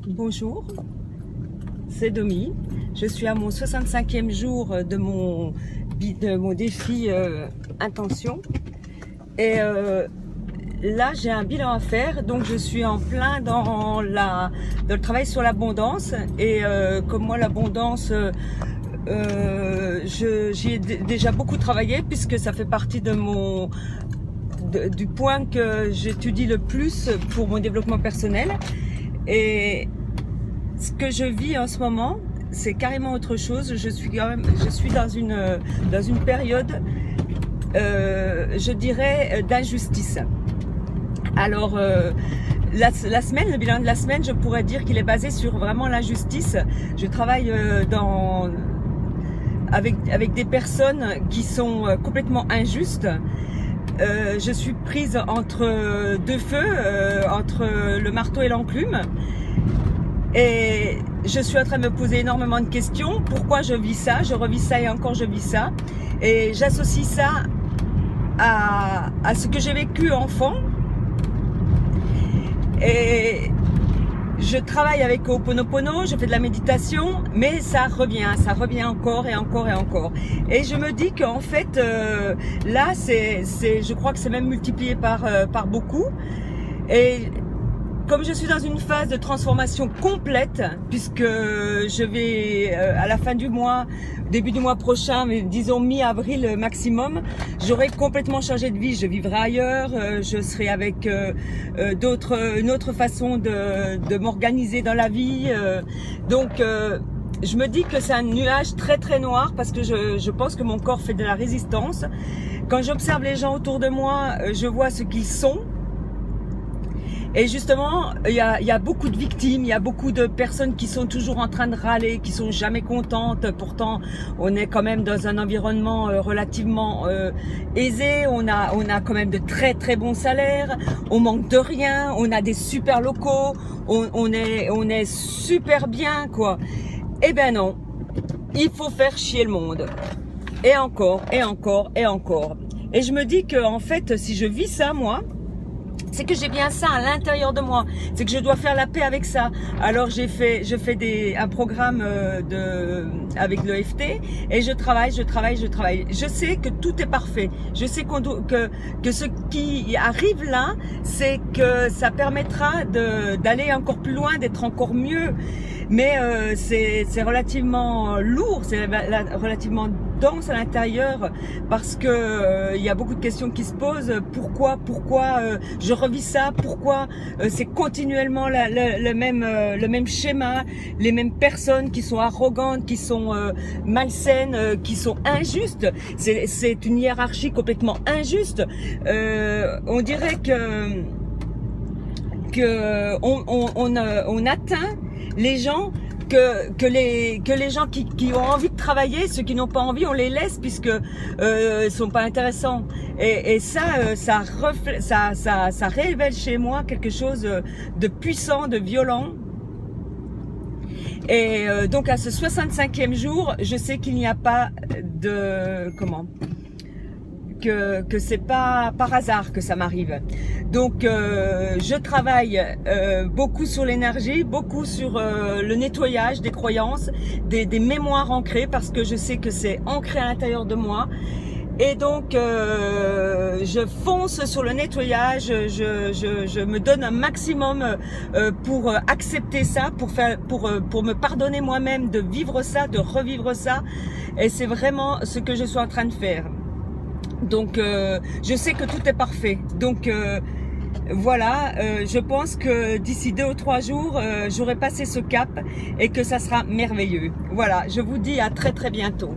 Bonjour, c'est Domi. Je suis à mon 65e jour de mon défi intention. Et là, j'ai un bilan à faire. Donc, je suis en plein dans le travail sur l'abondance. Et comme moi, l'abondance, j'y ai déjà beaucoup travaillé puisque ça fait partie du point que j'étudie le plus pour mon développement personnel. Et ce que je vis en ce moment, c'est carrément autre chose. Je suis dans une période, je dirais, d'injustice. Alors, la semaine, le bilan de la semaine, je pourrais dire qu'il est basé sur vraiment l'injustice. Je travaille avec des personnes qui sont complètement injustes. Je suis prise entre deux feux, entre le marteau et l'enclume. Et je suis en train de me poser énormément de questions. Pourquoi je vis ça? Je revis ça et encore je vis ça. Et j'associe ça à ce que j'ai vécu enfant. Et je travaille avec Ho'oponopono, je fais de la méditation, mais ça revient encore et encore et encore. Et je me dis qu'en fait, là, je crois que c'est même multiplié par beaucoup. Et comme je suis dans une phase de transformation complète, puisque je vais à la fin du mois, début du mois prochain, mais disons mi-avril maximum, j'aurai complètement changé de vie. Je vivrai ailleurs, je serai avec une autre façon de m'organiser dans la vie. Donc je me dis que c'est un nuage très très noir parce que je pense que mon corps fait de la résistance. Quand j'observe les gens autour de moi, je vois ce qu'ils sont. Et justement, il y a beaucoup de victimes, il y a beaucoup de personnes qui sont toujours en train de râler, qui sont jamais contentes. Pourtant, on est quand même dans un environnement relativement aisé. On a quand même de très très bons salaires. On manque de rien. On a des super locaux. On est super bien, quoi. Eh ben non, il faut faire chier le monde. Et encore, et encore, et encore. Et je me dis que en fait, si je vis ça, moi, c'est que j'ai bien ça à l'intérieur de moi. C'est que je dois faire la paix avec ça. Alors je fais un programme avec l'EFT et je travaille. Je sais que tout est parfait. Je sais que ce qui arrive là, c'est que ça permettra d'aller encore plus loin, d'être encore mieux. Mais c'est relativement lourd, c'est relativement dense à l'intérieur parce que il y a beaucoup de questions qui se posent. Pourquoi je revis ça? Pourquoi c'est continuellement le même schéma, les mêmes personnes qui sont arrogantes, qui sont malsaines, qui sont injustes? C'est une hiérarchie complètement injuste. On dirait on atteint les gens, que les gens qui ont envie de travailler, ceux qui n'ont pas envie, on les laisse puisque sont pas intéressants. Et ça révèle chez moi quelque chose de puissant, de violent. Et donc à ce 65e jour, je sais qu'il n'y a pas que c'est pas par hasard que ça m'arrive. Donc je travaille beaucoup sur l'énergie, beaucoup sur le nettoyage des croyances, des mémoires ancrées, parce que je sais que c'est ancré à l'intérieur de moi. Et donc je fonce sur le nettoyage, je me donne un maximum pour accepter ça, pour me pardonner moi-même de vivre ça, de revivre ça. Et c'est vraiment ce que je suis en train de faire. Donc je sais que tout est parfait. Donc voilà, je pense que d'ici 2 ou 3 jours, j'aurai passé ce cap et que ça sera merveilleux. Voilà, je vous dis à très très bientôt.